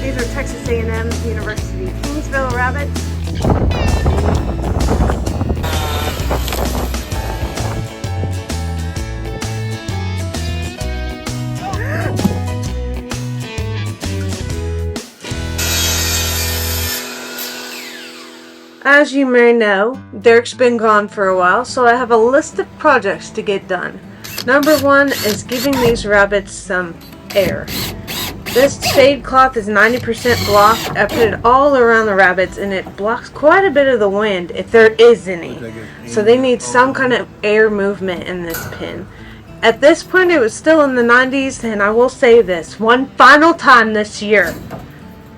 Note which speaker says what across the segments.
Speaker 1: These are Texas A&M University 𝐭𝐡𝐢𝐤 rabbits. As you may know, Derek's been gone for a while, so I have a list of projects to get done. Number one is giving these rabbits some air. This shade cloth is 90% blocked. I put it all around the rabbits and it blocks quite a bit of the wind if there is any. So they need some kind of air movement in this pen. At this point it was still in the 90s, and I will say this one final time this year.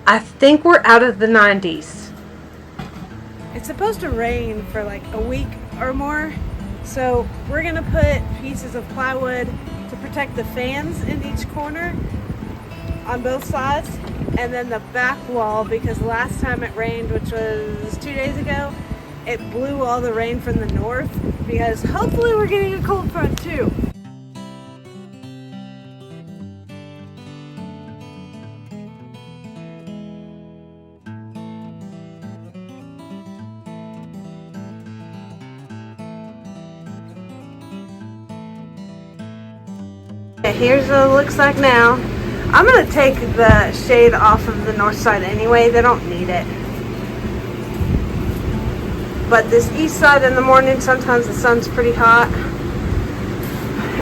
Speaker 1: I think we're out of the 90s. It's supposed to rain for like a week or more, so we're gonna put pieces of plywood to protect the fans in each corner on both sides, and then the back wall, because last time it rained, which was 2 days ago, it blew all the rain from the north, because hopefully we're getting a cold front too. Here's what it looks like now. I'm going to take the shade off of the north side anyway. They don't need it. But this east side in the morning, sometimes the sun's pretty hot.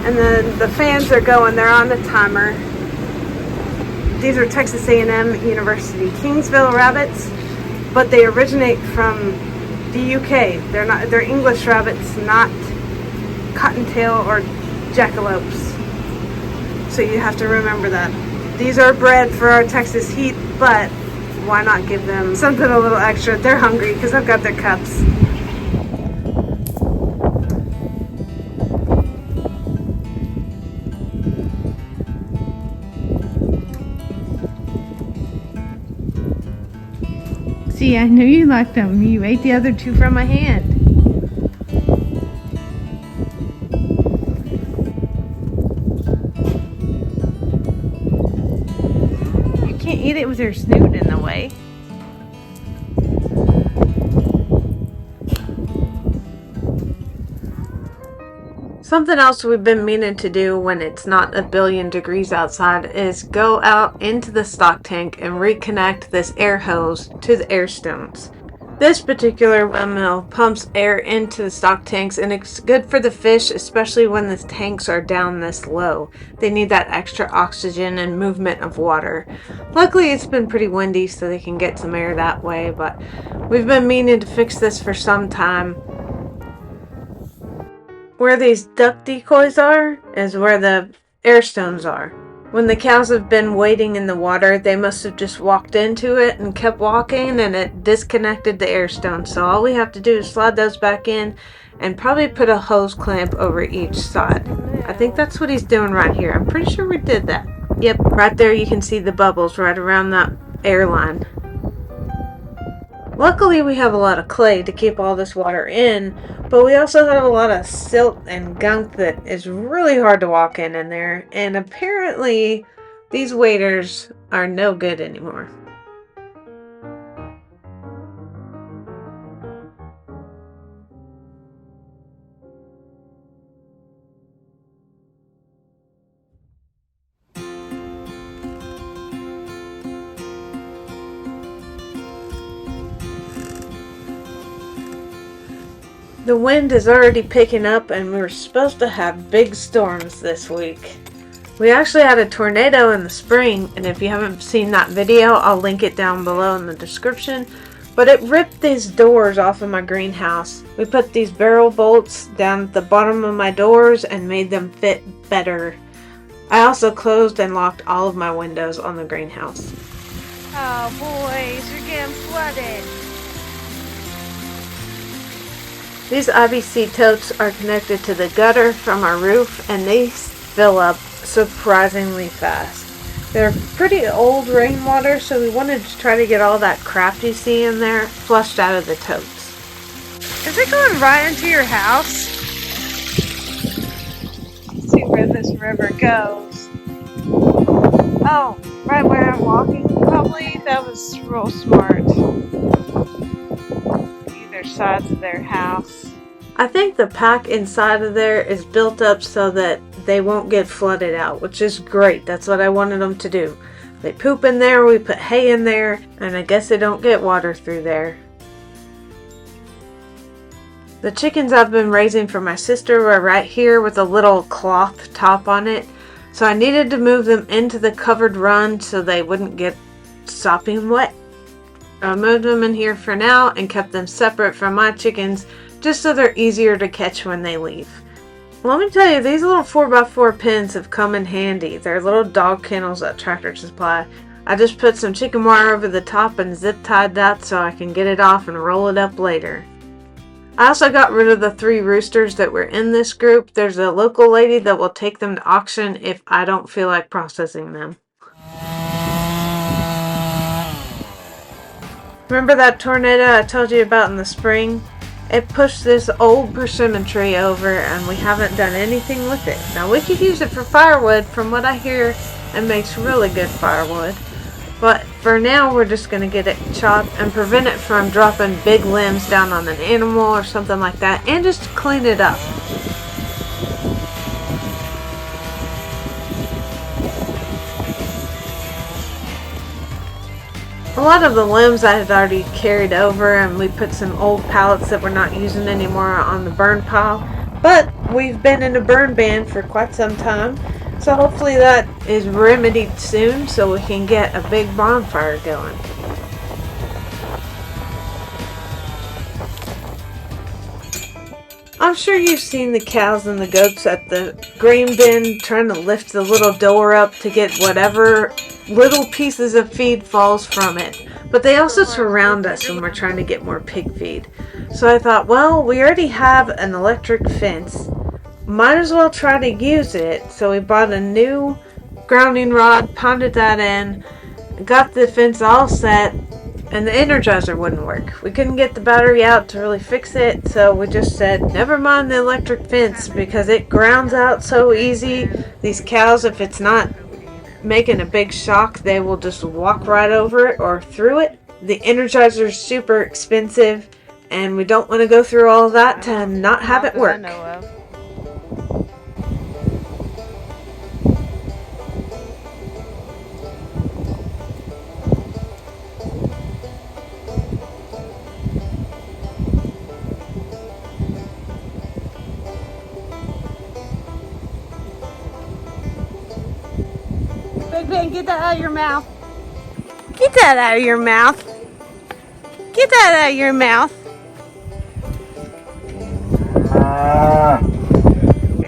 Speaker 1: And then the fans are going. They're on the timer. These are Texas A&M University 𝐭𝐡𝐢𝐤 rabbits, but they originate from the UK. They're English rabbits, not cottontail or jackalopes. So you have to remember that. These are bred for our Texas heat, but why not give them something a little extra? They're hungry because I've got their cups. See, I knew you liked them. You ate the other two from my hand. Can't eat it with your snoot in the way. Something else we've been meaning to do when it's not a billion degrees outside is go out into the stock tank and reconnect this air hose to the air stones. This particular windmill pumps air into the stock tanks, and it's good for the fish, especially when the tanks are down this low. They need that extra oxygen and movement of water. Luckily it's been pretty windy, so they can get some air that way, but we've been meaning to fix this for some time. Where these duck decoys are is where the air stones are. When the cows have been wading in the water, they must have just walked into it and kept walking, and it disconnected the air stone. So all we have to do is slide those back in and probably put a hose clamp over each side. I think that's what he's doing right here. I'm pretty sure we did that. Yep, right there you can see the bubbles right around that air line. Luckily we have a lot of clay to keep all this water in, but we also have a lot of silt and gunk that is really hard to walk in there, and apparently these waders are no good anymore. The wind is already picking up, and we were supposed to have big storms this week. We actually had a tornado in the spring, and if you haven't seen that video, I'll link it down below in the description. But it ripped these doors off of my greenhouse. We put these barrel bolts down at the bottom of my doors and made them fit better. I also closed and locked all of my windows on the greenhouse. Oh boys, you're getting flooded. These IBC totes are connected to the gutter from our roof, and they fill up surprisingly fast. They're pretty old rainwater, so we wanted to try to get all that crap you see in there flushed out of the totes. Is it going right into your house? Let's see where this river goes. Oh, right where I'm walking, probably. think that was real smart. Either sides of their house. I think the pack inside of there is built up so that they won't get flooded out, which is great. That's what I wanted them to do. They poop in there, we put hay in there, and I guess they don't get water through there. The chickens I've been raising for my sister were right here with a little cloth top on it. So I needed to move them into the covered run so they wouldn't get sopping wet. I moved them in here for now and kept them separate from my chickens just so they're easier to catch when they leave. Let me tell you, these little 4x4 pens have come in handy. They're little dog kennels at Tractor Supply. I just put some chicken wire over the top and zip tied that so I can get it off and roll it up later. I also got rid of the 3 roosters that were in this group. There's a local lady that will take them to auction if I don't feel like processing them. Remember that tornado I told you about in the spring? It pushed this old persimmon tree over and we haven't done anything with it. Now we could use it for firewood. From what I hear, it makes really good firewood. But for now, we're just going to get it chopped and prevent it from dropping big limbs down on an animal or something like that, and just clean it up. A lot of the limbs I had already carried over, and we put some old pallets that we're not using anymore on the burn pile. But we've been in a burn ban for quite some time. So hopefully that is remedied soon so we can get a big bonfire going. I'm sure you've seen the cows and the goats at the grain bin trying to lift the little door up to get whatever little pieces of feed falls from it. But they also surround us when we're trying to get more pig feed. So I thought, well, we already have an electric fence. Might as well try to use it. So we bought a new grounding rod, pounded that in, got the fence all set, and the Energizer wouldn't work. We couldn't get the battery out to really fix it, so we just said, never mind the electric fence because it grounds out so easy. These cows, if it's not making a big shock, they will just walk right over it or through it. The Energizer is super expensive, and we don't want to go through all of that to not have it work. Big Ben, get that out of your mouth. Get that out of your mouth. Get that out of your mouth.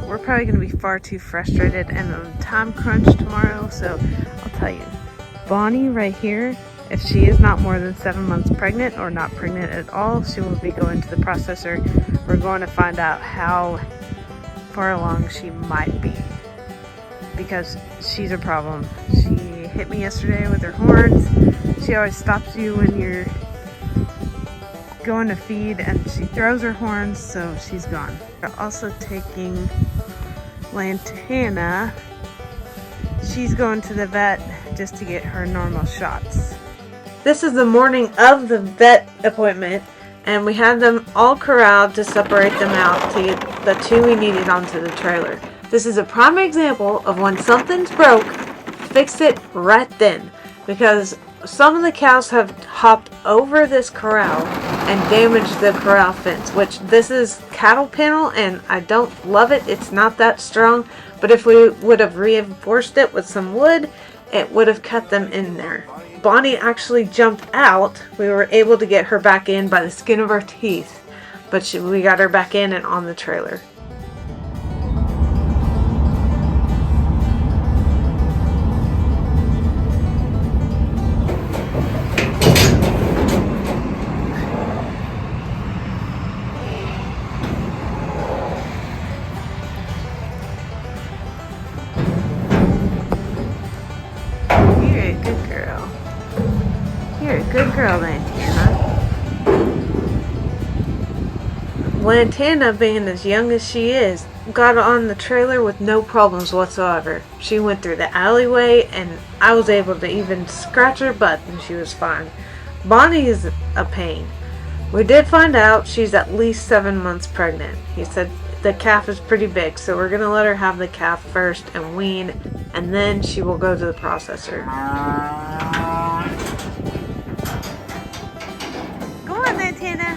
Speaker 1: We're probably going to be far too frustrated and on time crunch tomorrow, so I'll tell you. Bonnie right here, if she is not more than 7 months pregnant or not pregnant at all, she will be going to the processor. We're going to find out how far along she might be, because she's a problem. She hit me yesterday with her horns. She always stops you when you're going to feed, and she throws her horns, so she's gone. We're also taking Lantana. She's going to the vet just to get her normal shots. This is the morning of the vet appointment, and we had them all corralled to separate them out to get the 2 we needed onto the trailer. This is a prime example of when something's broke, fix it right then. Because some of the cows have hopped over this corral and damaged the corral fence, which this is cattle panel and I don't love it. It's not that strong, but if we would have reinforced it with some wood, it would have kept them in there. Bonnie actually jumped out. We were able to get her back in by the skin of our teeth, but we got her back in and on the trailer. Good girl, Lantana. Lantana, being as young as she is, got on the trailer with no problems whatsoever. She went through the alleyway and I was able to even scratch her butt and she was fine. Bonnie is a pain. We did find out she's at least 7 months pregnant. He said the calf is pretty big, so we're gonna let her have the calf first and wean, and then she will go to the processor. Go on then, Tana.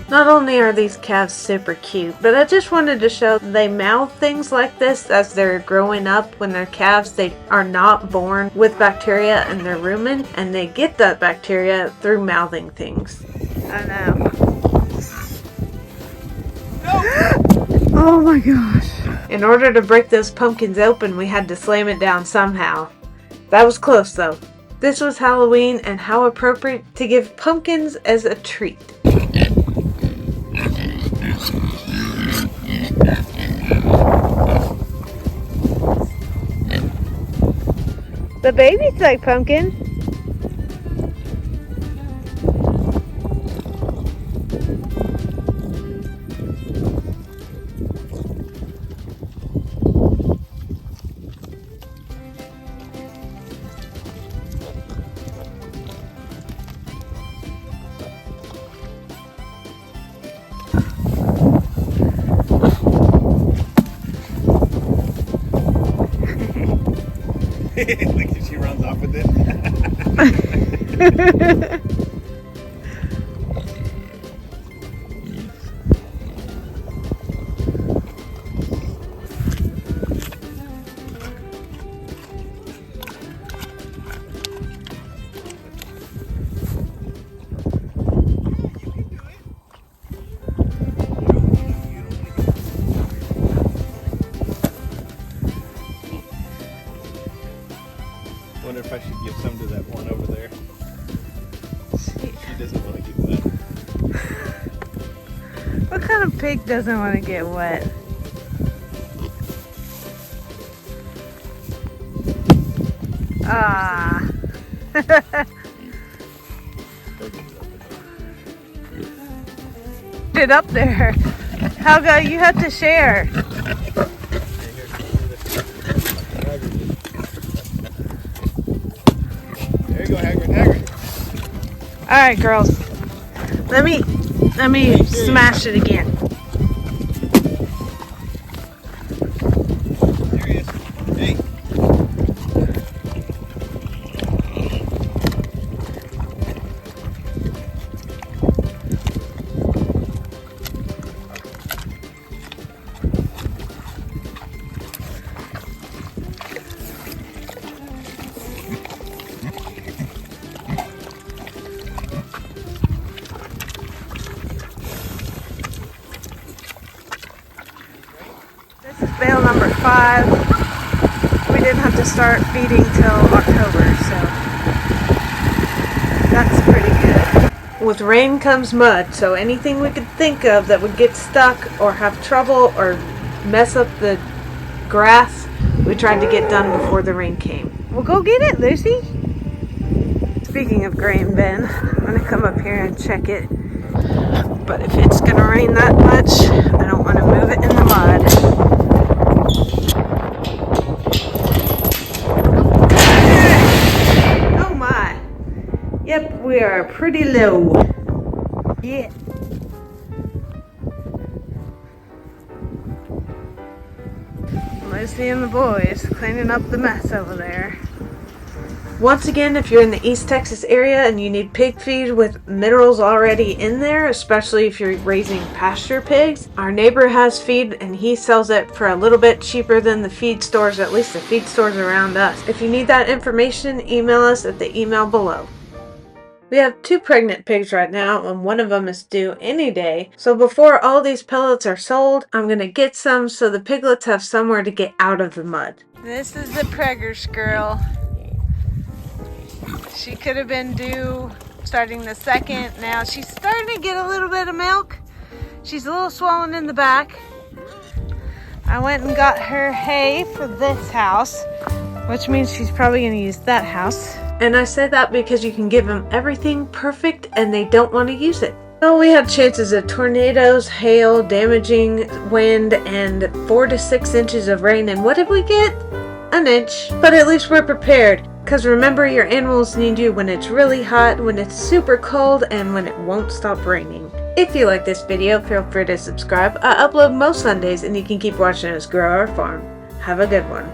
Speaker 1: Not only are these calves super cute, but I just wanted to show they mouth things like this as they're growing up. When they're calves, they are not born with bacteria in their rumen, and they get that bacteria through mouthing things. I know. Oh my gosh. In order to break those pumpkins open, we had to slam it down somehow. That was close though. This was Halloween, and how appropriate to give pumpkins as a treat. The babies like pumpkin.
Speaker 2: Look, she runs off with it. Wonder if I should give some to that one over there. She doesn't want to get wet.
Speaker 1: What kind of pig doesn't want to get wet? Ah. Get up there. How about you have to share?
Speaker 2: There you go, Hagrid.
Speaker 1: All right, girls. Let me smash it again.
Speaker 2: There he is. Hey.
Speaker 1: This is bale number 5. We didn't have to start feeding till October, so that's pretty good. With rain comes mud, so anything we could think of that would get stuck or have trouble or mess up the grass, we tried to get done before the rain came. Well, go get it, Lucy. Speaking of grain bin, I'm going to come up here and check it. But if it's going to rain that much, I don't want to move it in the mud. Oh my. Yep, we are pretty low. Yeah. Lucy and the boys cleaning up the mess over there. Once again, if you're in the East Texas area and you need pig feed with minerals already in there, especially if you're raising pasture pigs, our neighbor has feed and he sells it for a little bit cheaper than the feed stores, at least the feed stores around us. If you need that information, email us at the email below. We have 2 pregnant pigs right now, and one of them is due any day. So before all these pellets are sold, I'm going to get some so the piglets have somewhere to get out of the mud. This is the preggers girl. She could have been due starting the 2nd. Now she's starting to get a little bit of milk. She's a little swollen in the back. I went and got her hay for this house, which means she's probably going to use that house. And I say that because you can give them everything perfect and they don't want to use it. So we had chances of tornadoes, hail, damaging wind, and 4 to 6 inches of rain. And what did we get? An inch. But at least we're prepared. Because remember, your animals need you when it's really hot, when it's super cold, and when it won't stop raining. If you like this video, feel free to subscribe. I upload most Sundays and you can keep watching us grow our farm. Have a good one.